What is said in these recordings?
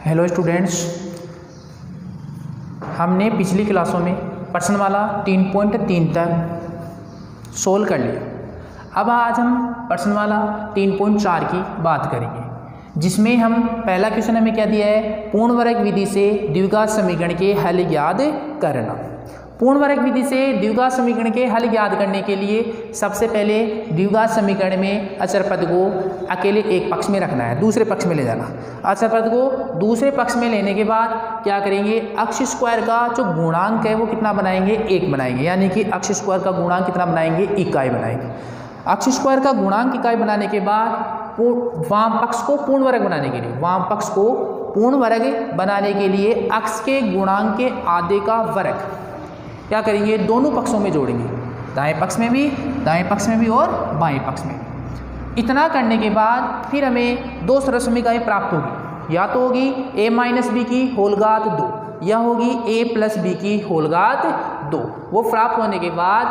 Hello students, हमने पिछली क्लासों में प्रश्न वाला 3.3 तक सोल्व कर लिया। अब आज हम प्रश्न वाला 3.4 की बात करेंगे, जिसमें हम पहला क्वेश्चन हमें क्या दिया है, पूर्ण वर्ग विधि से द्विघात समीकरण के हल याद करना। पूर्ण वर्ग विधि से द्विघात समीकरण के हल याद करने के लिए सबसे पहले द्विघात समीकरण में अचर पद को अकेले एक पक्ष में रखना है, दूसरे पक्ष में ले जाना। अचर पद को दूसरे पक्ष में लेने के बाद क्या करेंगे, अक्ष स्क्वायर का जो गुणांक है वो कितना बनाएंगे, 1 बनाएंगे। यानी कि अक्ष स्क्वायर का गुणांक कितना बनाएंगे, इकाई बनाएंगे। अक्ष स्क्वायर का गुणांक इकाई बनाने के बाद वाम पक्ष को पूर्ण वर्ग बनाने के लिए, वाम पक्ष को पूर्ण वर्ग बनाने के लिए अक्ष के गुणांक के आधे का वर्ग क्या करेंगे, दोनों पक्षों में जोड़ेंगे, दाएं पक्ष में भी और बाएं पक्ष में। इतना करने के बाद फिर हमें दो सरल समीकरण प्राप्त होगी, या तो होगी a माइनस बी की होल घात 2 या होगी a प्लस बी की होल घात 2। वो प्राप्त होने के बाद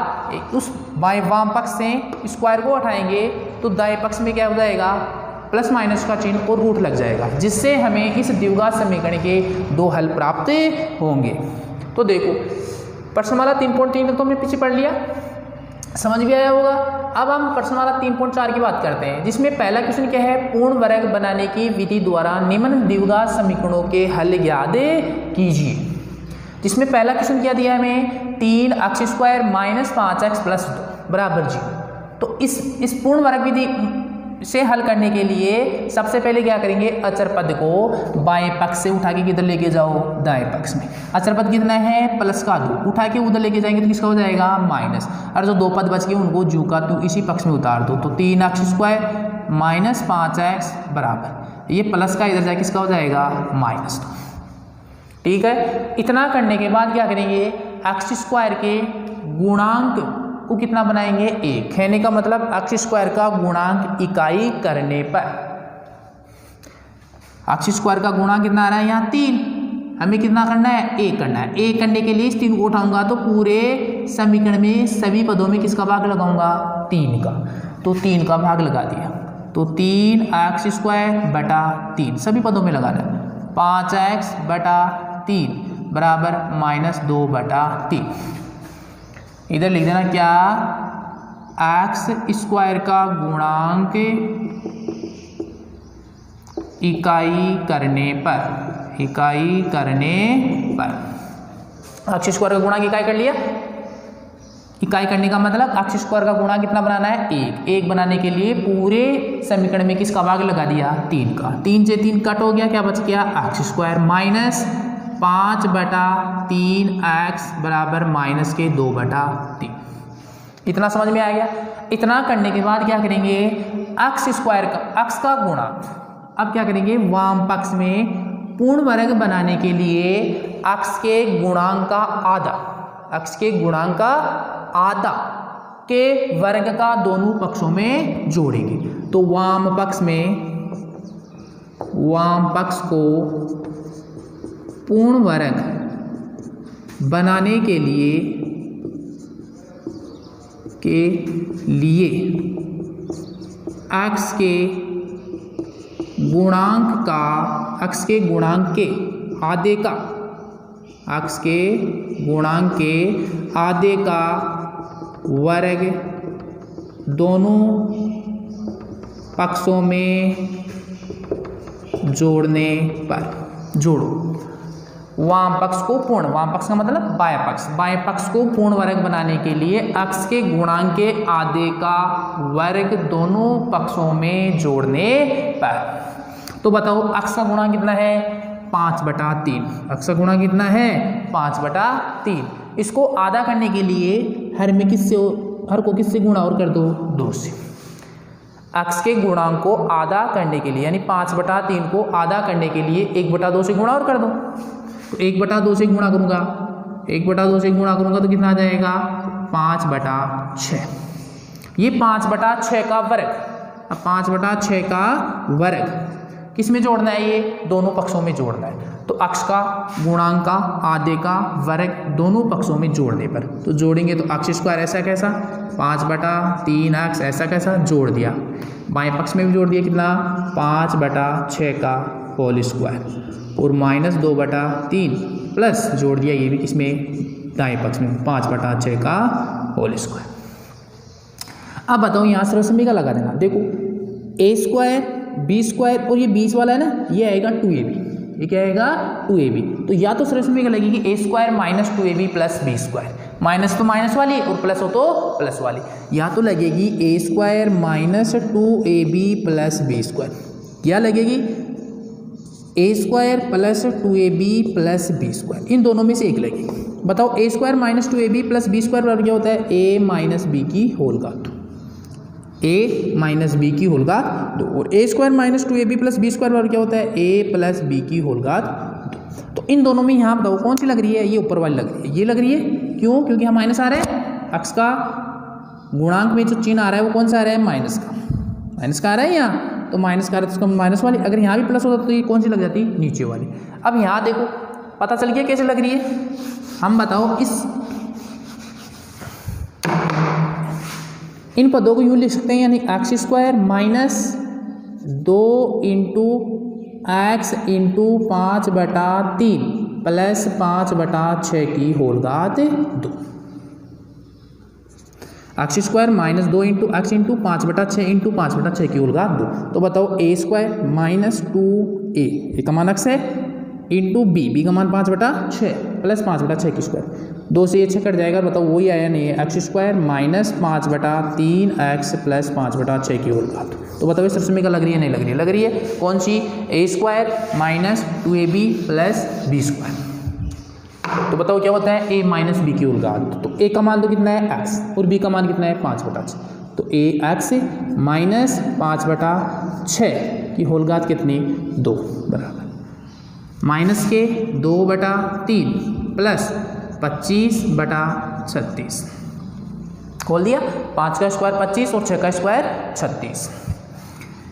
उस बाएं वाम पक्ष से स्क्वायर को हटाएंगे तो दाएं पक्ष में क्या हो जाएगा, प्लस माइनस का चिन्ह और रूट लग जाएगा, जिससे हमें इस द्विघात समीकरण के दो हल प्राप्त होंगे। तो देखो, प्रश्नमाला 3.3 तो हमने पीछे पढ़ लिया, समझ भी आया होगा। अब हम प्रश्नमाला 3.4 की बात करते हैं, जिसमें पहला क्वेश्चन क्या है, पूर्ण वर्ग बनाने की विधि द्वारा निम्न द्विघात समीकरणों के हल याद कीजिए। जिसमें पहला क्वेश्चन क्या दिया हमें, 3 अक्ष स्क्वायर माइनस 5x प्लस 2 बराबर 0। तो इस पूर्ण वर्ग विधि से हल करने के लिए सबसे पहले क्या करेंगे, अचर पद को बाएं पक्ष से उठा के किधर लेके जाओ, दाएं पक्ष में। अचर पद कितना है, प्लस का 2, उठा के उधर लेके जाएंगे तो किसका हो जाएगा, माइनस। और जो दो पद बच गए उनको जू का तू इसी पक्ष में उतार दो। तो 3 अक्ष स्क्वायर माइनस 5x बराबर, ये प्लस का इधर जाए किसका हो जाएगा, माइनस 2। ठीक है, इतना करने के बाद क्या करेंगे, अक्ष स्क्वायर के गुणांक को कितना बनाएंगे, 1। कहने का मतलब अक्ष स्क्वायर का गुणांक इकाई करने पर, अक्ष स्क्वायर का गुणांक कितना आ रहा है यहाँ 3, हमें कितना करना है, 1 करना है। 1 करने के लिए इस 3 को उठाऊंगा तो पूरे समीकरण में सभी पदों में किसका भाग लगाऊंगा, 3 का। तो 3 का भाग लगा दिया, तो 3 अक्ष स्क्वायर बटा 3 सभी पदों में लगाना है, 5x बटा 3 बराबर माइनस 2 बटा 3। इधर लिख देना क्या, एक्स स्क्वायर का गुणांक इकाई करने पर, अक्ष स्क्वायर का गुणांक इकाई कर लिया। इकाई करने का मतलब अक्ष स्क्वायर का गुणांक कितना बनाना है, 1 बनाने के लिए पूरे समीकरण में किसका भाग लगा दिया, 3 का। 3 से 3 कट हो गया, क्या बच गया, अक्ष स्क्वायर माइनस 5 बटा 3 x बराबर माइनस के 2 बटा 3। इतना समझ में आ गया। इतना करने के बाद क्या करेंगे, अक्ष स्क्वायर का अक्ष का गुणांक, अब क्या करेंगे, वाम पक्ष में पूर्ण वर्ग बनाने के लिए अक्ष के गुणांक का आधा, के वर्ग का दोनों पक्षों में जोड़ेंगे। तो वाम पक्ष को पूर्ण वर्ग बनाने के लिए अक्ष के गुणांक के आधे का वर्ग दोनों पक्षों में जोड़ने पर, जोड़ो वाम पक्ष को पूर्ण, वाम पक्ष का मतलब बाएं पक्ष को पूर्ण वर्ग बनाने के लिए अक्ष के गुणांक के आधे का वर्ग दोनों पक्षों में जोड़ने पर। तो बताओ अक्ष का गुणांक कितना है, 5 बटा 3। अक्ष का गुणांक कितना है, 5 बटा 3। इसको आधा करने के लिए हर को किससे गुणा और कर दो, 2 से। अक्ष के गुणांक को आधा करने के लिए, यानी 5 बटा 3 को आधा करने के लिए 1 बटा 2 से गुणा और कर दो। तो 1 बटा 2 से गुणा करूंगा, 1 बटा 2 से गुणा करूंगा तो कितना आ जाएगा, 5 बटा 6। ये 5 बटा 6 का वर्ग, अब 5 बटा 6 का वर्ग किस में जोड़ना है, ये दोनों पक्षों में जोड़ना है। तो अक्ष का गुणांक का आधे का वर्ग दोनों पक्षों में जोड़ने पर, तो जोड़ेंगे तो अक्ष स्क्वायर ऐसा कैसा 5 बटा 3 अक्ष ऐसा कैसा जोड़ दिया, बाएं पक्ष में भी जोड़ दिया कितना 5 बटा 6 का होल स्क्वायर और -2/3 प्लस जोड़ दिया ये भी किसमें, दाएं पक्ष में, 5/6 का होल स्क्वायर। अब बताओ यहाँ सर्व समीकरण का लगा देना। देखो a² b² और ये बीच वाला है ना, ये आएगा 2ab, ये क्या आएगा 2ab। तो या तो सर्व समीकरण लगेगी a² - 2ab plus b², minus तो माइनस वाली और प्लस हो तो प्लस वाली, या तो लगेगी a² - 2ab प्लस b², क्या लगेगी a² + 2ab प्लस b², इन दोनों में से एक लगेगी। बताओ a² - 2ab प्लस b² बराबर क्या होता है, a - b की होल घात 2, a - b की होल घात 2, और a² - 2ab प्लस b² बराबर क्या होता है, a प्लस b की होल घात 2। तो इन दोनों में यहाँ बताओ कौन सी लग रही है, ये ऊपर वाली लग रही है, ये लग रही है, क्यों, क्योंकि यहाँ माइनस आ रहा है, अक्ष का गुणांक में जो चिन्ह आ रहा है वो कौन सा आ रहा है, माइनस का आ रहा है यहाँ, तो माइनस का आ रहा है तो उसका माइनस वाली, अगर यहाँ भी प्लस होता तो ये कौन सी लग जाती, नीचे वाली। अब यहाँ देखो पता चल गया कैसे लग रही है, हम बताओ इन पदों को यूँ लिख सकते हैं, यानी x² - 2 × x × 5/3 प्लस 5/6 की होल घात 2, x² - 2 × x × 5/6 × 5/6 की होल घात 2। तो बताओ a² - 2a, ए का मान x है, इंटू b का मान 5/6 प्लस 5/6 की स्क्वायर, 2 से ये 6 कट जाएगा, बताओ वही आया नहीं है, x² - 5/3x प्लस 5/6 की होल घात। तो बताओ इस समीकरण लग रही है, नहीं लग रही है, लग रही है कौन सी, a² - 2ab प्लस b²। तो बताओ क्या होता है, a - b की होल घात, तो a का मान तो कितना है x और b का मान कितना है 5/6, तो ax - 5/6 की होल घात कितनी, 2 बराबर माइनस के 2/3 प्लस 25/36, खोल दिया, 5 का स्क्वायर 25 और 6 का स्क्वायर 36।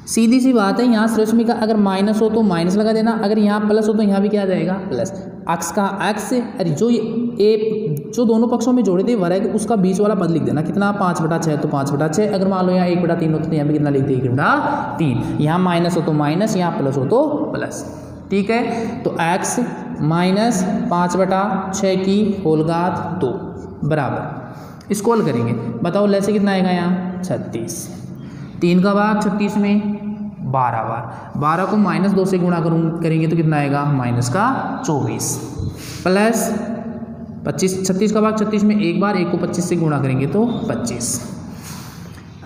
सीधी सी बात है, यहाँ श्रेष्मी का अगर माइनस हो तो माइनस लगा देना, अगर यहाँ प्लस हो तो यहाँ भी क्या आ जाएगा प्लस, एक्स का एक्स, अरे जो दोनों पक्षों में जोड़े थे वर्ग, उसका बीच वाला पद लिख देना, कितना 5/6, तो 5/6, अगर मान लो यहाँ 1/3 होता तो यहाँ भी कितना लिख दे 1/3, यहाँ माइनस हो तो माइनस, यहाँ प्लस हो तो प्लस, ठीक है। तो x - 5/6 की होल घात 2 बराबर, इसको हल करेंगे, बताओ लैसे कितना आएगा यहाँ 36, 3 का भाग 36 में 12 बार, 12 को -2 से गुणा करेंगे तो कितना आएगा -24 प्लस 25, 36 का भाग 36 में एक बार, 1 को 25 से गुणा करेंगे तो 25,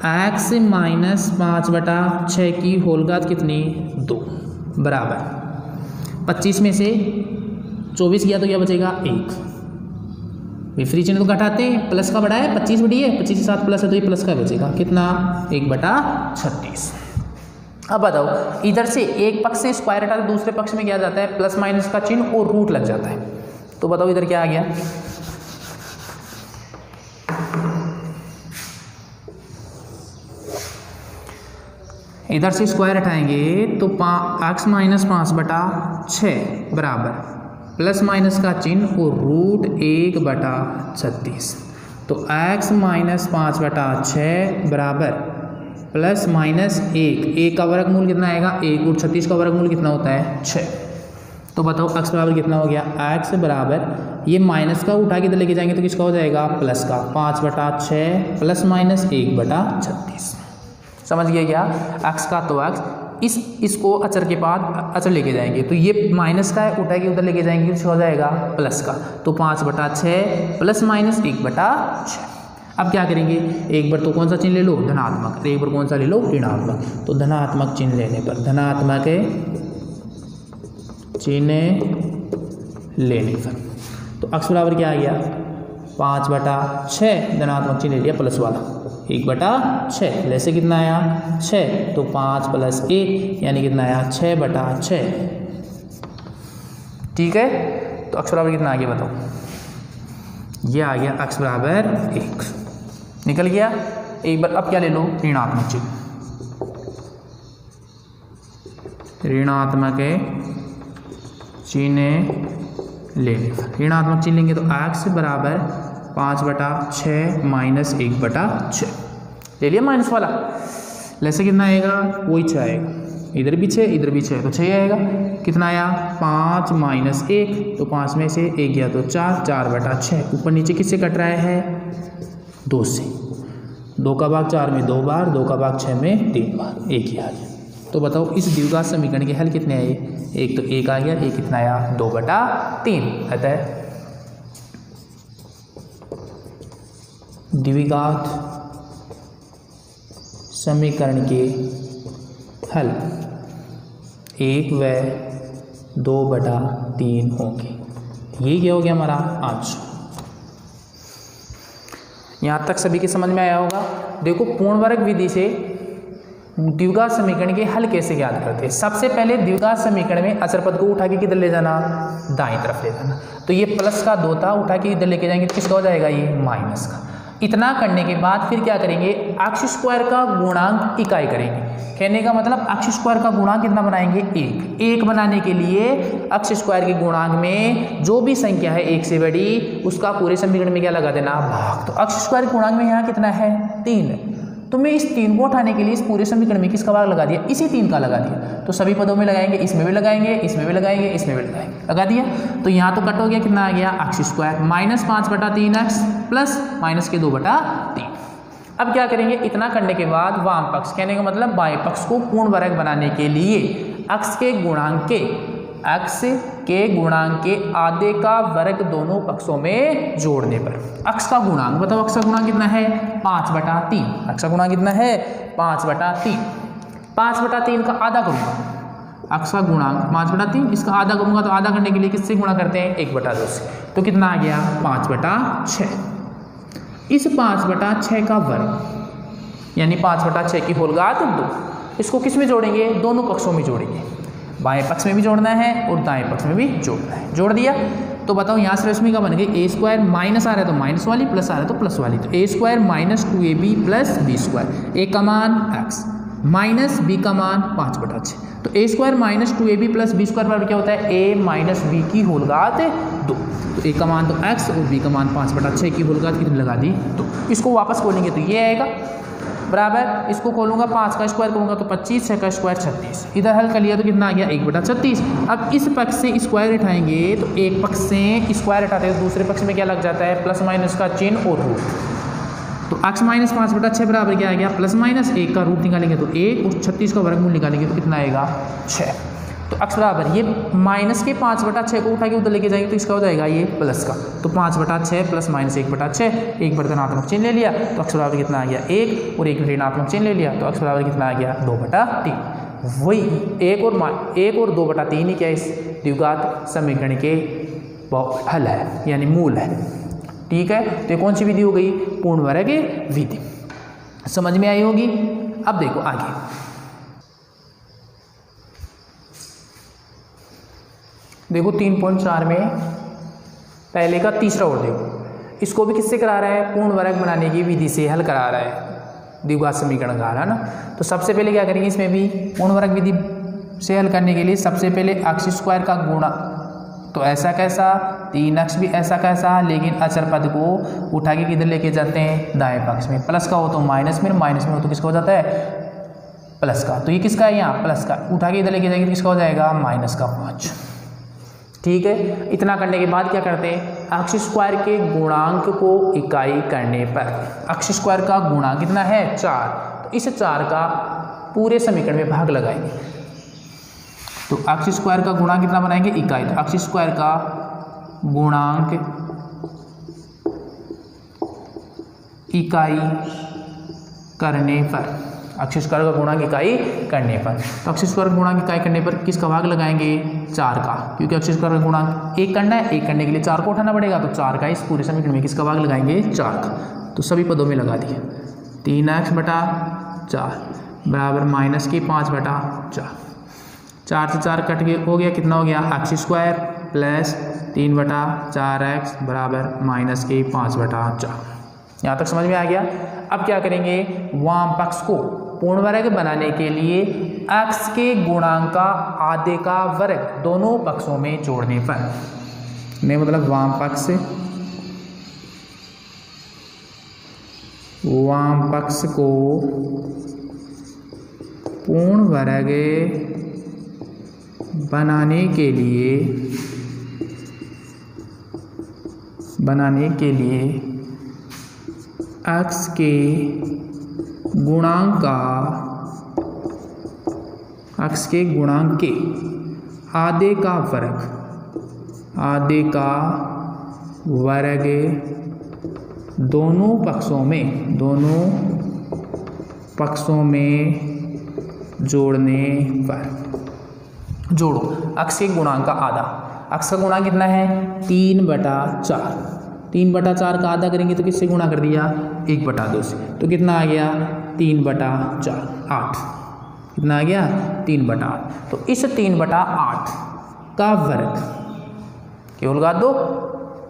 x - 5/6 की होल घात कितनी 2 बराबर 25 में से 24 किया तो क्या बचेगा 1, विपरीत चिन्ह तो घटाते हैं, प्लस का बड़ा है 25 बड़ी है, 25 के साथ प्लस है तो ये प्लस का बचेगा कितना 1/36। अब बताओ इधर से एक पक्ष से स्क्वायर हटा तो दूसरे पक्ष में क्या जाता है, प्लस माइनस का चिन्ह और रूट लग जाता है, तो बताओ इधर क्या आ गया, इधर से स्क्वायर हटाएंगे तो x - 5/6 बराबर प्लस माइनस का चिन्ह और रूट 1/36, तो x - 5/6 बराबर प्लस माइनस 1 का वर्गमूल कितना आएगा 1, और 36 का वर्गमूल कितना होता है 6। तो बताओ x बराबर कितना हो गया, x बराबर ये माइनस का उठा के इधर लेके जाएंगे तो किसका हो जाएगा प्लस का, 5/6 प्लस माइनस 1/36, समझ गए क्या, x का तो x, इसको अचर के बाद अचर लेके जाएंगे तो ये माइनस का है, उठा के उधर लेके जाएंगे तो हो जाएगा प्लस का, तो 5/6 प्लस माइनस 1/6। अब क्या करेंगे, एक बार तो कौन सा चिन्ह ले लो धनात्मक, और एक बार कौन सा ले लो ऋणात्मक, तो धनात्मक चिन्ह लेने पर, धनात्मक चिन्ह लेने पर तो x बराबर क्या आ गया 5/6, धनात्मक चिन्ह ले लिया प्लस वाला 1/6, जैसे कितना आया 6, तो 5 प्लस 1 यानी कितना आया 6/6, ठीक है। तो x बराबर कितना आ गया बताओ, ये आ गया x बराबर 1, निकल गया। एक बार अब क्या ले लो ऋणात्मक चिन्ह, ऋणात्मक चिन्ह लेने पर, ऋणात्मक चिन्ह लेंगे तो x बराबर 5/6 माइनस 1/6 ले लिया माइनस वाला, जैसे कितना आएगा वही 6 आएगा, इधर भी 6, इधर भी 6, तो 6 आएगा। कितना आया 5 माइनस 1, तो 5 में से 1 गया तो 4, 4/6। ऊपर नीचे किससे कट रहा है 2 से। 2 का भाग 4 में 2 बार, 2 का भाग 6 में 3 बार, 1 ही आ गया। तो बताओ इस द्विघात समीकरण के हल कितने आए, एक तो 1 आ गया, एक कितना आया 2/3। अतः द्विघात समीकरण के हल 1 व 2/3 होंगे। ये क्या हो गया हमारा आंसर। यहाँ तक सभी के समझ में आया होगा। देखो पूर्ण वर्ग विधि से द्विघात समीकरण के हल कैसे याद करते हैं। सबसे पहले द्विघात समीकरण में अचर पद को उठा के किधर ले जाना, दाईं तरफ ले जाना। तो ये प्लस का 2 था, उठा के इधर लेके जाएंगे तो किसका हो जाएगा ये माइनस का। इतना करने के बाद फिर क्या करेंगे, अक्ष स्क्वायर का गुणांक इकाई करेंगे। कहने का मतलब अक्ष स्क्वायर का गुणांक कितना बनाएंगे 1। 1 बनाने के लिए अक्ष स्क्वायर के गुणांक में जो भी संख्या है 1 से बड़ी उसका पूरे समीकरण में क्या लगा देना भाग। तो अक्ष स्क्वायर गुणांक में यहाँ कितना है 3। तो मैं इस 3 को उठाने के लिए इस पूरे समीकरण में किसका भाग लगा दिया, इसी 3 का लगा दिया। तो सभी पदों में लगाएंगे, इसमें भी लगाएंगे, इसमें भी लगाएंगे, इसमें भी लगाएंगे, लगा दिया। तो यहाँ तो कट हो गया, कितना आ गया अक्ष स्क्वायर -5/3x प्लस माइनस के 2/3। अब क्या करेंगे, इतना करने के बाद वाम पक्ष, कहने का मतलब बाएं पक्ष को पूर्ण वर्ग बनाने के लिए अक्ष के गुणांक के आधे का वर्ग दोनों पक्षों में जोड़ने पर अक्ष का गुणांक बताओ। अक्ष का गुणांक कितना है 5/3। अक्ष का गुणांक कितना है 5/3। 5/3 का आधा करूंगा, अक्ष का गुणांक 5/3, इसका आधा करूंगा तो आधा करने के लिए किससे गुणा करते हैं 1/2 से। तो कितना आ गया 5/6। इस 5/6 का वर्ग यानी 5/6 की होल घात 2, इसको किस में जोड़ेंगे, दोनों पक्षों में जोड़ेंगे। बाएं पक्ष में भी जोड़ना है और दाएं पक्ष में भी जोड़ना है। जोड़ दिया तो बताओ यहाँ से रश्मि का बन गई a² माइनस आ रहा है तो माइनस वाली, प्लस आ रहा है तो प्लस वाली। तो a² - 2ab + b², a का मान x माइनस b का मान 5/6। तो a² - 2ab + b² बराबर क्या होता है a - b की होल घात 2। तो a का मान तो x और b का मान 5/6 की होल घात कितनी लगा दी 2। इसको वापस खोलेंगे तो ये आएगा बराबर, इसको खोलूंगा 5 का स्क्वायर करूंगा तो 25, 6 का स्क्वायर 36। इधर हल कर लिया तो कितना आ गया 1/36। अब इस पक्ष से स्क्वायर उठाएंगे तो एक पक्ष से स्क्वायर उठाते हैं तो दूसरे पक्ष में क्या लग जाता है प्लस माइनस का चिन्ह और रूट। तो x - 5/6 बराबर क्या आ गया +- 1 का रूट निकालेंगे तो 1 और 36 का वर्गमूल निकालेंगे तो कितना आएगा 6। तो x बराबर ये माइनस के 5/6 को उठा के उधर लेके जाएंगे तो इसका हो जाएगा ये प्लस का। तो 5/6 + -1/6, 1 ऋणात्मक चिन्ह ले लिया तो x बराबर कितना आ गया 1 और 1 ऋणात्मक चिन्ह ले लिया तो x बराबर कितना आ गया 2/3। वही 1 और 2/3 ही क्या इस द्विघात समीकरण के हल है यानी मूल है। ठीक है, तो ये कौन सी विधि हो गई पूर्ण वर्ग विधि, समझ में आई होगी। अब देखो आगे, देखो 3.4 में पहले का तीसरा और देखो, इसको भी किससे करा रहा है पूर्ण वर्ग बनाने की विधि से हल करा रहा है द्विघात समीकरण का, है ना। तो सबसे पहले क्या करेंगे, इसमें भी पूर्ण वर्ग विधि से हल करने के लिए सबसे पहले अक्ष स्क्वायर का गुणा, तो ऐसा कैसा 3x भी ऐसा कैसा, लेकिन अचर पद को उठा के किधर लेके जाते हैं दाएं पक्ष में। प्लस का हो तो माइनस में, माइनस में हो तो किसका हो जाता है प्लस का। तो ये किसका है यहाँ प्लस का, उठा के इधर लेके जाएंगे तो किसका हो जाएगा -5। ठीक है, इतना करने के बाद क्या करते हैं अक्ष स्क्वायर के गुणांक को इकाई करने पर, अक्ष स्क्वायर का गुणांक कितना है 4, तो इस 4 का पूरे समीकरण में भाग लगाएंगे। तो अक्ष स्क्वायर का गुणांक कितना बनाएंगे इकाई, तो अक्ष स्क्वायर का गुणांक इकाई करने पर, अक्ष स्क्वायर का गुणांक इकाई करने पर, तो अक्ष स्क्वायर का गुणांक इकाई करने पर किसका भाग लगाएंगे 4 का, क्योंकि अक्ष स्क्वायर का गुणांक 1 करना है, 1 करने के लिए 4 को उठाना पड़ेगा। तो 4 का इस पूरे समीकरण में किसका भाग लगाएंगे 4 का। तो सभी पदों में लगा दिया 3x/4 बराबर -5/4। 4 से 4 कट के हो गया, कितना हो गया अक्ष स्क्वायर प्लस 3/4x बराबर -5/4। यहाँ तक समझ में आ गया। अब क्या करेंगे, वाम पक्ष को पूर्ण वर्ग बनाने के लिए x के गुणांक का आधे का वर्ग दोनों पक्षों में जोड़ने पर, मैं मतलब वाम पक्ष को पूर्ण वर्ग बनाने के लिए x के गुणांक के आधे का वर्ग दोनों पक्षों में जोड़ने पर। जोड़ो x के गुणांक का आधा। x का गुणांक कितना है 3/4। 3/4 का आधा करेंगे तो किससे गुणा कर दिया 1/2 से, तो कितना आ गया 3/4 8। कितना आ गया 3/8। तो इस 3/8 का वर्ग केवल घात 2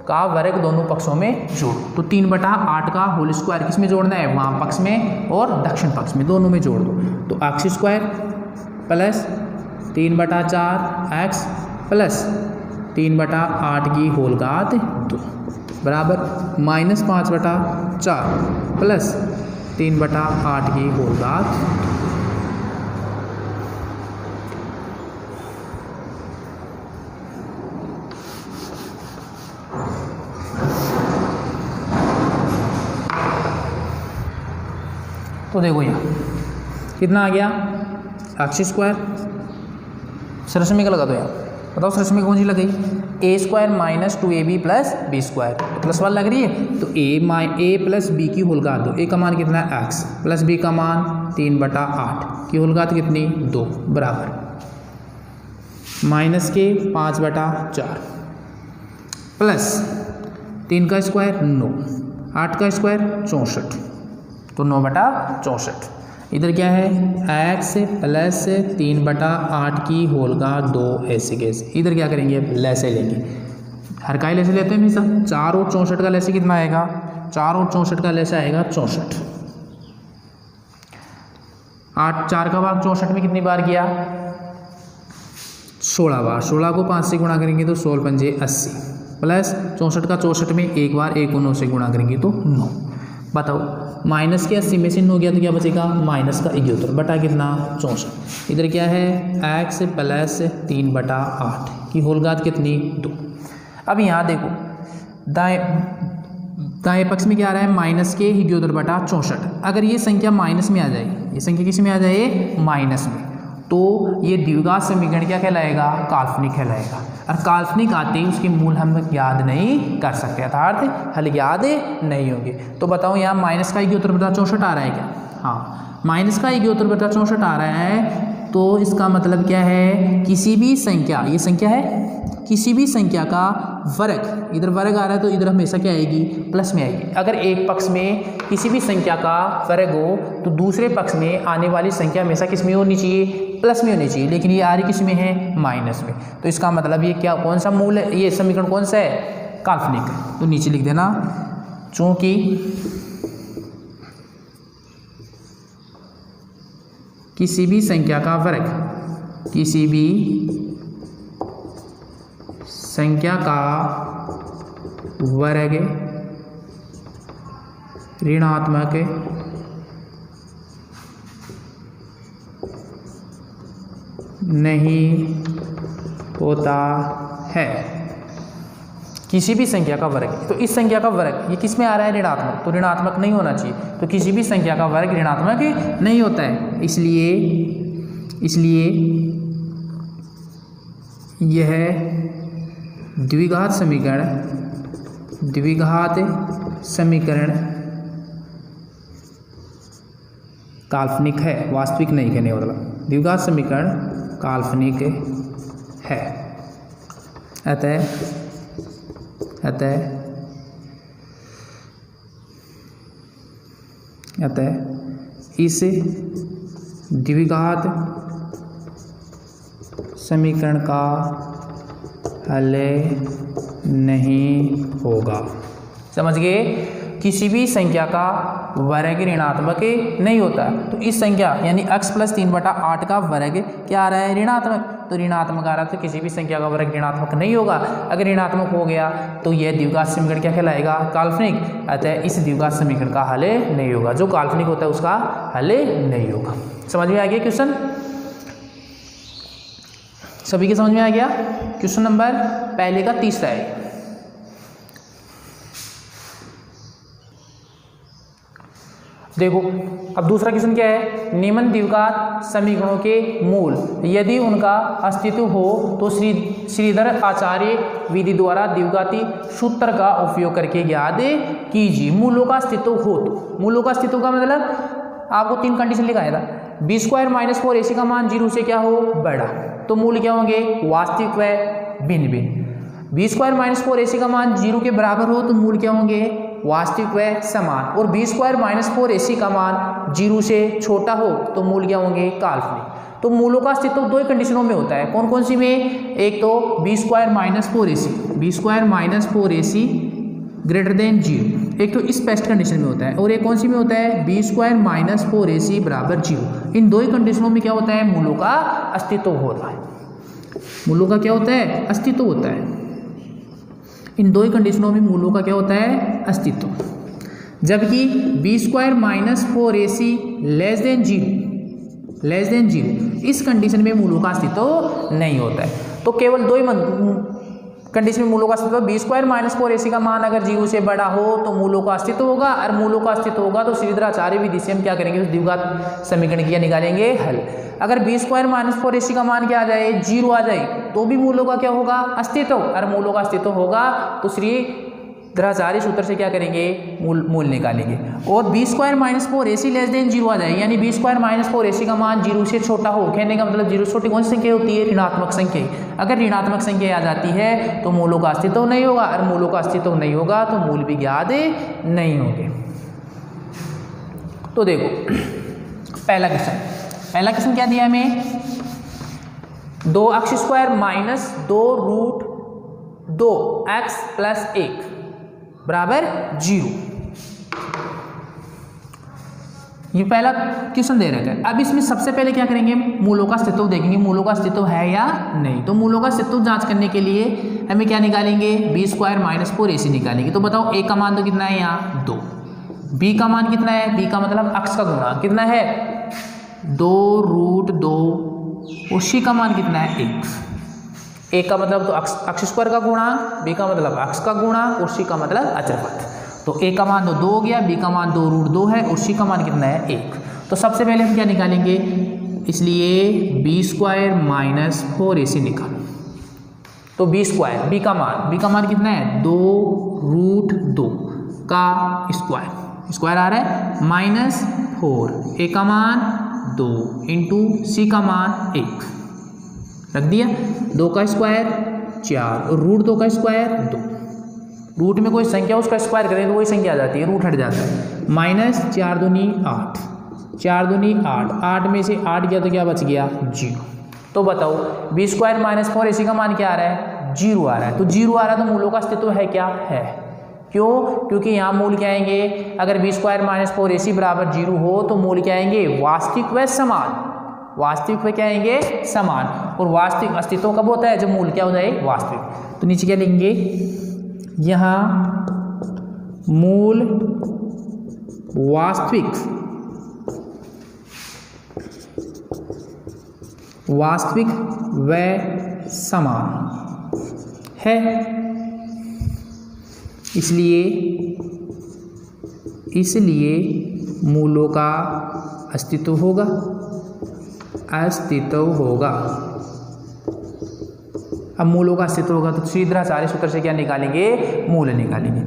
का वर्ग दोनों पक्षों में जोड़ो। तो 3/8 का होल स्क्वायर किस में जोड़ना है, वाम पक्ष में और दक्षिण पक्ष में, दोनों में जोड़ दो। तो x² प्लस 3/4 x प्लस 3/8 की होल घात 2 बराबर -5/4 प्लस 3/8 की होल घात 2। तो देखो यहाँ कितना आ गया x²। सरसमी का लगा दो यहाँ, बताओ सरसमी कौन सी लग गई, a² - 2ab + b²। प्लस वाला लग रही है तो a प्लस b की होल घात 2। a का मान कितना है x प्लस b का मान 3/8 की होल घात कितनी 2 बराबर माइनस के 5/4 प्लस 3 का स्क्वायर 9, 8 का स्क्वायर 64, तो 9/64। इधर क्या है x प्लस 3/8 की होल घात 2 ऐसे कैसे। इधर क्या करेंगे लैसे लेंगे, हर का ही लैसे लेते हैं हमेशा। 4 और 64 का लैसे कितना आएगा, 4 और 64 का लैसे आएगा 64। 8 4 का भाग 64 में कितनी बार किया 16 बार। 16 को 5 से गुणा करेंगे तो 16 पंजे 80 प्लस 64 का 64 में एक बार 1 को 9 से गुणा करेंगे तो 9। बताओ माइनस के 80 में से 9 गया तो क्या बचेगा माइनस का 71 बटा कितना 64। इधर क्या है x प्लस 3/8 की होल घात कितनी 2। अब यहाँ देखो दाएं पक्ष में क्या आ रहा है माइनस के 71/64। अगर ये संख्या माइनस में आ जाए, ये संख्या किस में आ जाए माइनस में, तो ये द्विघात समीकरण क्या कहलाएगा काल्पनिक कहलाएगा। और काल्पनिक आते ही उसके मूल हम याद नहीं कर सकते, अर्थात हल याद नहीं होंगे। तो बताओ यहाँ माइनस का 71/64 आ रहा है क्या, हाँ माइनस का 71/64 आ रहा है। तो इसका मतलब क्या है किसी भी संख्या, ये संख्या है किसी भी संख्या का वर्ग, इधर वर्ग आ रहा है तो इधर हमेशा क्या आएगी प्लस में आएगी। अगर एक पक्ष में किसी भी संख्या का वर्ग हो तो दूसरे पक्ष में आने वाली संख्या हमेशा किस में होनी चाहिए प्लस में होनी चाहिए, लेकिन ये आ रही किस में है माइनस में। तो इसका मतलब ये क्या कौन सा मूल है, ये समीकरण कौन सा है काल्पनिक। तो नीचे लिख देना चूंकि किसी भी संख्या का वर्ग, किसी भी संख्या का वर्ग ऋणात्मक नहीं होता है। किसी भी संख्या का वर्ग, तो इस संख्या का वर्ग ये किस में आ रहा है ऋणात्मक, तो ऋणात्मक नहीं होना चाहिए। तो किसी भी संख्या का वर्ग ऋणात्मक नहीं होता है, इसलिए यह द्विघात समीकरण काल्पनिक है, वास्तविक नहीं कहने मतलब द्विघात समीकरण काल्पनिक है। अतः इस द्विघात समीकरण का हल नहीं होगा। समझ गए, किसी भी संख्या का वर्ग ऋणात्मक नहीं होता। तो इस संख्या यानी x + 3/8 का वर्ग क्या आ रहा है? ऋणात्मक। तो ऋणात्मक आ रहा तो किसी भी संख्या का वर्ग ऋणात्मक नहीं होगा। अगर ऋणात्मक हो गया तो यह द्विघात समीकरण क्या कहलाएगा? काल्पनिक। अतः इस द्विघात समीकरण का हल नहीं होगा, जो काल्पनिक होता है उसका हल नहीं होगा। समझ में आ गया क्वेश्चन? सभी के समझ में आ गया? क्वेश्चन नंबर पहले का तीसरा है। देखो अब दूसरा क्वेश्चन क्या है? निम्न द्विघात समीकरणों के मूल यदि उनका अस्तित्व हो तो श्रीधर आचार्य विधि द्वारा द्विघाती सूत्र का उपयोग करके ज्ञात कीजिए। मूलों का अस्तित्व हो तो, मूलों का अस्तित्व का मतलब आपको 3 कंडीशन लिखाया था। b² - 4ac का मान 0 से क्या हो? बड़ा। तो मूल क्या होंगे? वास्तविक व भिन्न भिन्न। b² - 4ac का मान 0 के बराबर हो तो मूल क्या होंगे? वास्तविक व समान। और b² - 4ac का मान 0 से छोटा हो तो मूल क्या होंगे? काल्पनिक। तो मूलों का अस्तित्व 2 कंडीशनों में होता है। कौन कौन सी में? एक तो b² - 4ac, b² - 4ac greater than 0, एक तो इस बेस्ट कंडीशन में होता है। और एक कौन सी में होता है? b² - 4ac बराबर 0। इन 2 ही कंडीशनों में क्या होता है? मूलों का अस्तित्व होता है। मूलों का क्या होता है? अस्तित्व होता है। इन 2 ही कंडीशनों में मूलों का क्या होता है? अस्तित्व। जबकि b² - 4ac लेस देन 0 इस कंडीशन में मूलों का अस्तित्व नहीं होता है। तो केवल 2 ही कंडीशन में मूलों का अस्तित्व। b² - 4ac का मान अगर 0 से बड़ा हो तो मूलों का अस्तित्व होगा, और मूलों का अस्तित्व होगा तो श्रीधर आचार्य विधि से हम क्या करेंगे? उस द्विघात समीकरण की निकालेंगे हल। अगर b² - 4ac का मान क्या आ जाए? 0 आ जाए तो भी मूलों का क्या होगा? अस्तित्व। और मूलों का अस्तित्व होगा तो श्रीधर आचार्य सूत्र से क्या करेंगे? मूल निकालेंगे। और b² - 4ac लेस देन 0 आ जाए, यानी b² - 4ac का मान 0 से छोटा हो। कहने का मतलब 0 से छोटी कौन सी संख्या होती है? ऋणात्मक संख्या। अगर ऋणात्मक संख्या आ जाती है तो मूलों का अस्तित्व नहीं होगा, और मूलों का अस्तित्व नहीं होगा तो मूल भी ज्ञात नहीं होंगे। तो देखो पहला क्वेश्चन क्या दिया हमें? 2x² माइनस 2√2x + 1 बराबर 0। ये पहला क्वेश्चन दे रखा है। अब इसमें सबसे पहले क्या करेंगे? मूलों का अस्तित्व देखेंगे, मूलों का अस्तित्व है या नहीं। तो मूलों का अस्तित्व जांच करने के लिए हमें क्या निकालेंगे? b² - 4ac निकालेंगे। तो बताओ a का मान तो कितना है? यहाँ 2। b का मान कितना है? b का मतलब x का गुणा कितना है? 2√2। और c का मान कितना है? 1। a का मतलब तो x² का गुणा, b का मतलब x का गुणा, और c का मतलब अचरपथ। तो a का मान तो 2 हो गया, b का मान 2√2 है, और c का मान कितना है? 1। तो सबसे पहले हम क्या निकालेंगे? इसलिए b² - 4ac निकालो। तो b² b का मान कितना है? 2√2 का स्क्वायर आ रहा है -4। a का मान 2 इंटू c का मान 1 रख दिया। 2 का स्क्वायर 4 और √2 का स्क्वायर 2। रूट में कोई संख्या उसका स्क्वायर करें तो वही संख्या आ जाती है, रूट हट जाता है। -4 दूनी 8, 4 दूनी 8, 8 में से 8 गया तो क्या बच गया? 0। तो बताओ b² - 4ac का मान क्या आ रहा है? 0 आ रहा है। तो 0 आ रहा है तो मूलों का अस्तित्व है क्या? है। क्यों? क्योंकि यहाँ मूल क्या आएंगे? अगर b² - 4ac बराबर 0 हो तो मूल क्या आएंगे? वास्तविक व समान। वास्तविक व क्या आएंगे? समान। और वास्तविक अस्तित्व कब होता है? जब मूल क्या हो जाए? वास्तविक। तो नीचे क्या लिखेंगे? यहाँ मूल वास्तविक व समान है, इसलिए मूलों का अस्तित्व होगा। अब मूलों का अस्तित्व होगा तो श्रीधर आचार्य सूत्र से क्या निकालेंगे? मूल निकालेंगे।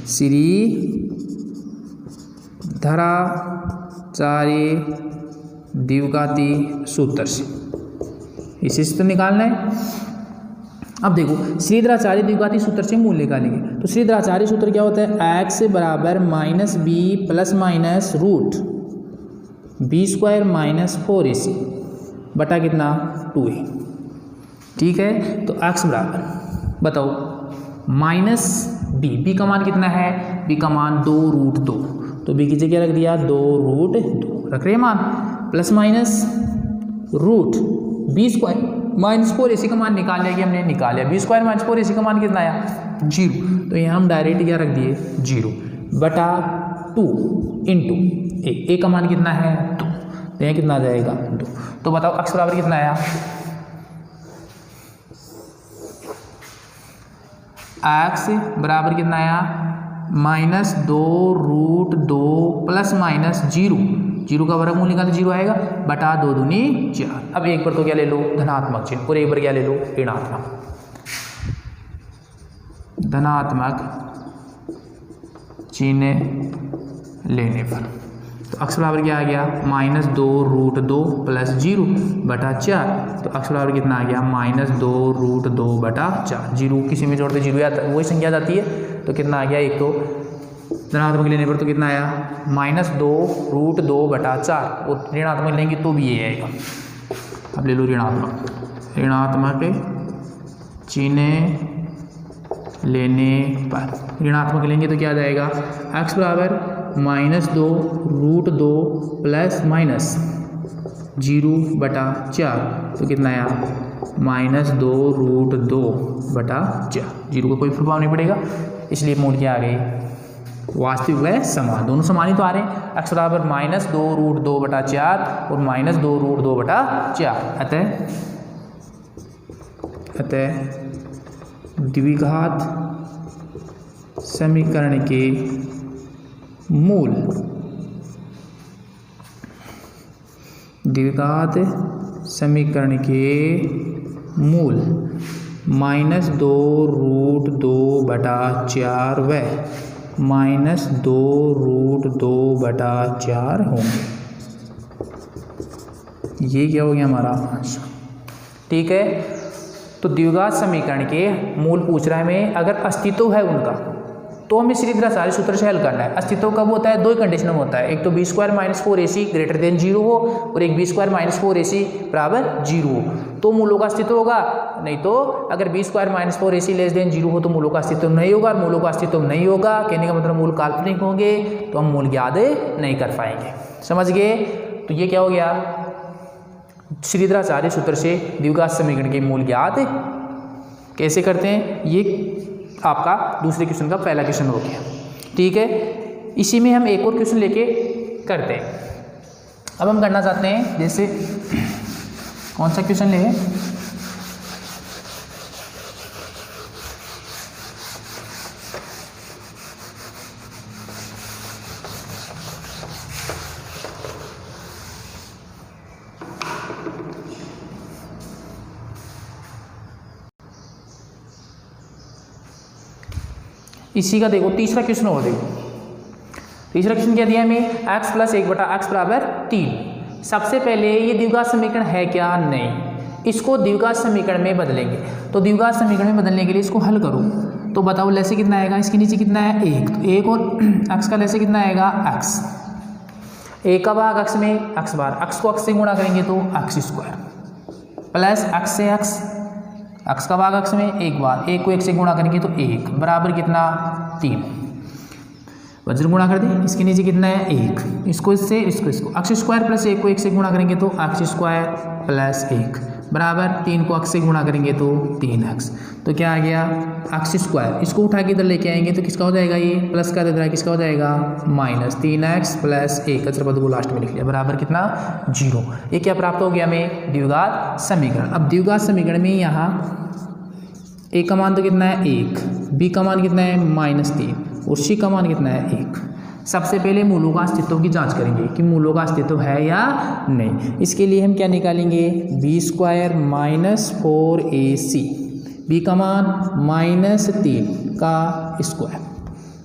श्रीधर आचार्य द्विघाती सूत्र से इसी से तो निकालना है। अब देखो श्रीधर आचार्य द्विघाती सूत्र से मूल निकालेंगे। तो श्रीधर आचार्य सूत्र क्या होता है? x बराबर -b plus minus root b² - 4ac बटा कितना? 2a। ठीक है। तो x बराबर बताओ -b का मान कितना है? b का मान 2√2। तो बी की जगह क्या रख दिया 2√2 रख रहे हैं मान, plus minus root B square minus 4ac का मान निकाल लिया कि हमने निकाल लिया। बी स्क्वायर माइनस 4ac का मान कितना आया 0, तो यहाँ हम डायरेक्ट क्या रख दिए 0 बटा 2 इंटू ए का मान कितना है 2, तो यहाँ कितना आ जाएगा 2। तो बताओ x बराबर कितना आया, x बराबर कितना आया -2√2 प्लस माइनस 0 का वर्गमूल निकाले 0 आएगा बटा 2 दूनी 4। अब एक बार तो क्या ले लो धनात्मक चिन्ह और एक बार क्या ले लो ऋणात्मक, धनात्मक चिन्ह लेने पर तो x बराबर क्या आ गया -2√2 प्लस 0 बटा 4, तो x बराबर कितना आ गया -2√2 बटा 4। 0 किसी में जोड़ते 0 आता वही संख्या जाती है, तो कितना आ गया, एक तो धनात्मक लेने पर तो कितना आया -2√2 बटा 4 और ऋणात्मक लेंगे तो भी ये आएगा। अब ले लो ऋणात्मक चिन्ह लेने पर, ऋणात्मक लेंगे तो क्या आ जाएगा x बराबर -2√2 प्लस माइनस 0 बटा 4, तो कितना आया -2√2 बटा 4। 0 का कोई प्रभाव नहीं पड़ेगा, इसलिए मूल क्या आ गई वास्तविक व समान, दोनों समान ही तो आ रहे हैं। x बराबर -2√2 बटा 4 और -2√2 बटा 4, अतः द्विघात समीकरण के मूल, द्विघात समीकरण के मूल -2√2 बटा 4 व -2√2 बटा 4 होंगे। ये क्या हो गया हमारा आंसर, ठीक है। तो द्विघात समीकरण के मूल पूछ रहा है हमें, अगर अस्तित्व है उनका तो हमें श्रीधराचार्य सूत्र से हल करना है। अस्तित्व कब होता है, दो ही कंडीशन में होता है, एक तो b² - 4ac ग्रेटर देन 0 हो और एक b² - 4ac बराबर 0 हो तो मूलों का अस्तित्व होगा, नहीं तो अगर b² - 4ac लेस देन 0 हो तो मूलों का अस्तित्व नहीं होगा। मूलों का अस्तित्व नहीं होगा कहने का मतलब मूल काल्पनिक होंगे तो हम मूल ज्ञात नहीं कर पाएंगे, समझ गए। तो ये क्या हो गया, श्रीधराचार्य सूत्र से द्विघात समीकरण के मूल ज्ञात कैसे करते हैं, ये आपका दूसरे क्वेश्चन का पहला क्वेश्चन हो गया, ठीक है। इसी में हम एक और क्वेश्चन लेके करते हैं। अब हम करना चाहते हैं, जैसे कौन सा क्वेश्चन ले, इसी का देखो तीसरा क्वेश्चन हो, देखो तीसरा क्वेश्चन क्या दिया हमें, x + 1 बटा x बराबर 3। सबसे पहले ये द्विघात समीकरण है क्या, नहीं, इसको द्विघात समीकरण में बदलेंगे। तो द्विघात समीकरण में बदलने के लिए इसको हल करो तो बताओ लैसे कितना आएगा, इसके नीचे कितना है 1, तो 1 और x का लैसे कितना आएगा x, 1 का भाग x में x बार, x को x से गुणा करेंगे तो x² प्लस x से x का भाग x में 1 बार, 1 को 1 से गुणा करेंगे तो 1 बराबर कितना 3, वज्र गुणा कर दें, इसके नीचे कितना है 1, इसको इससे इसको x² प्लस 1 को 1 से गुणा करेंगे तो x² प्लस 1 बराबर 3 को x से गुणा करेंगे तो 3x, तो क्या आ गया x², इसको उठा के इधर लेके आएंगे तो किसका हो जाएगा, ये प्लस का इधर किसका हो जाएगा -3x प्लस 1 अचर पद को लास्ट में लिख लिया बराबर कितना 0। ये क्या प्राप्त हो गया हमें द्विघात समीकरण। अब द्विघात समीकरण में यहाँ a का मान तो कितना है 1, b का मान कितना है -3 और c का मान कितना है 1। सबसे पहले मूलों का अस्तित्व की जांच करेंगे कि मूलों का अस्तित्व है या नहीं। इसके लिए हम क्या निकालेंगे, b² - 4ac, b का मान -3 का स्क्वायर,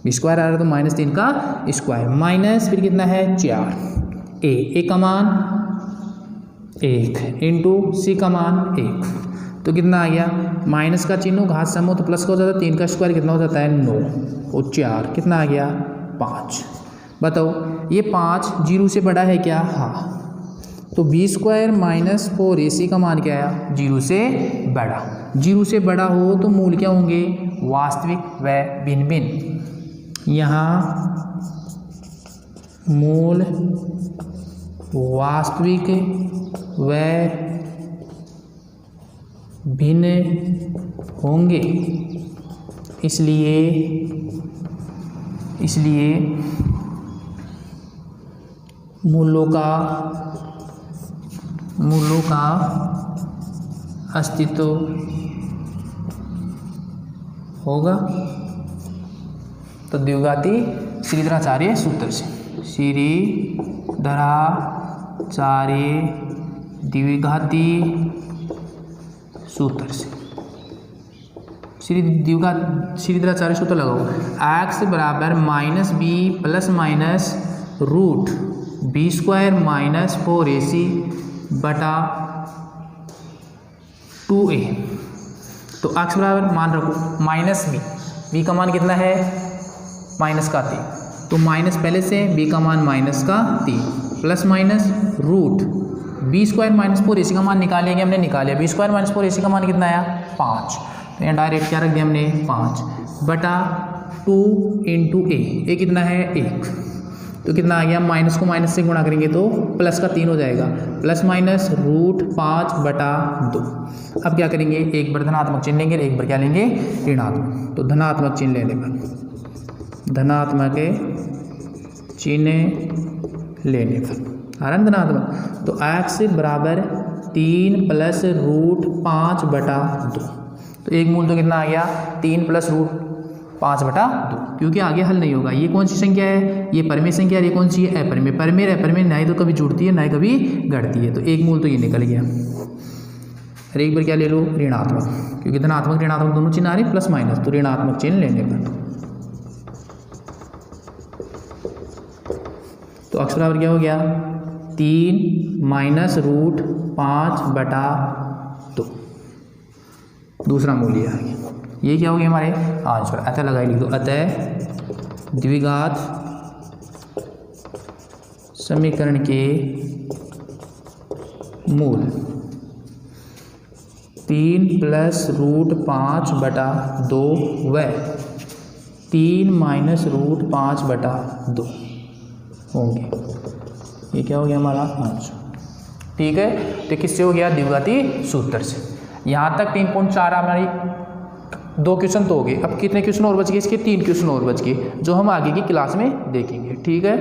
b² आ रहा है तो -3 का स्क्वायर माइनस फिर कितना है 4, a का मान 1 इंटू c का मान 1, तो कितना आ गया, माइनस का चिन्ह घात सम हो तो प्लस का हो जाता है, 3 का स्क्वायर कितना हो जाता है 9 और 4 कितना आ गया 5। बताओ ये 5 0 से बड़ा है क्या, हाँ, तो b² - 4ac का मान क्या आया 0 से बड़ा। 0 से बड़ा हो तो मूल क्या होंगे, वास्तविक व भिन्न भिन्न। यहाँ मूल वास्तविक व भिन्न होंगे, इसलिए मूलों का अस्तित्व होगा। तो द्विघाती श्रीधराचार्य सूत्र से, श्रीधराचार्य द्विघाती सूत्र से, श्रीधराचार्य सूत्र लगाओ। x बराबर minus B plus minus root B square minus 4ac बटा 2a। तो x बराबर मान रखो माइनस बी का मान कितना है, माइनस का 3, तो माइनस पहले से, b का मान माइनस का 3 plus minus root B square minus 4ac का मान निकालेंगे, हमने निकाला बी स्क्वायर माइनस 4ac का मान कितना आया 5, तो यहाँ डायरेक्ट क्या रख दिया हमने 5 बटा 2 इंटू ए कितना है 1, तो कितना आ गया, माइनस को माइनस से गुणा करेंगे तो प्लस का 3 हो जाएगा, प्लस माइनस रूट 5 बटा 2। अब क्या करेंगे, एक बार धनात्मक चिन्ह लेंगे, एक बार क्या लेंगे ऋणात्मक। तो धनात्मक चिन्ह लेने पर, धनात्मक चिन्ह लेने पर आ रहा है धनात्मक, तो x बराबर 3 प्लस रूट 5 बटा 2। तो एक मूल तो कितना आ गया 3 प्लस रूट 5 बटा 2, क्योंकि आगे हल नहीं होगा। ये कौन सी संख्या है, ये परिमेय संख्या है, ये कौन सी है अपरिमेय। परिमेय अपरिमेय ना ही तो कभी जुड़ती है ना ही कभी घटती है, तो एक मूल तो ये निकल गया। और एक बार क्या ले लो ऋणात्मक, क्योंकि धनात्मक ऋणात्मक दोनों चिन्ह आ रहे प्लस माइनस, तो ऋणात्मक चिन्ह लेने पर तो x बराबर क्या हो गया 3 माइनस रूट 5 बटा 2, दूसरा मूल ये आ गया। ये क्या हो गया हमारे आंसर, अतः लगाई लिख दो, अतः द्विघात समीकरण के मूल 3 प्लस रूट 5 बटा 2 व 3 माइनस रूट 5 बटा 2 होंगे। ये क्या हो गया हमारा आंसर, ठीक है। तो किससे हो गया, द्विघाती सूत्र से। यहाँ तक 3.4 हमारी 2 क्वेश्चन तो हो गए। अब कितने क्वेश्चन और बच गए, इसके 3 क्वेश्चन और बच गए, जो हम आगे की क्लास में देखेंगे, ठीक है।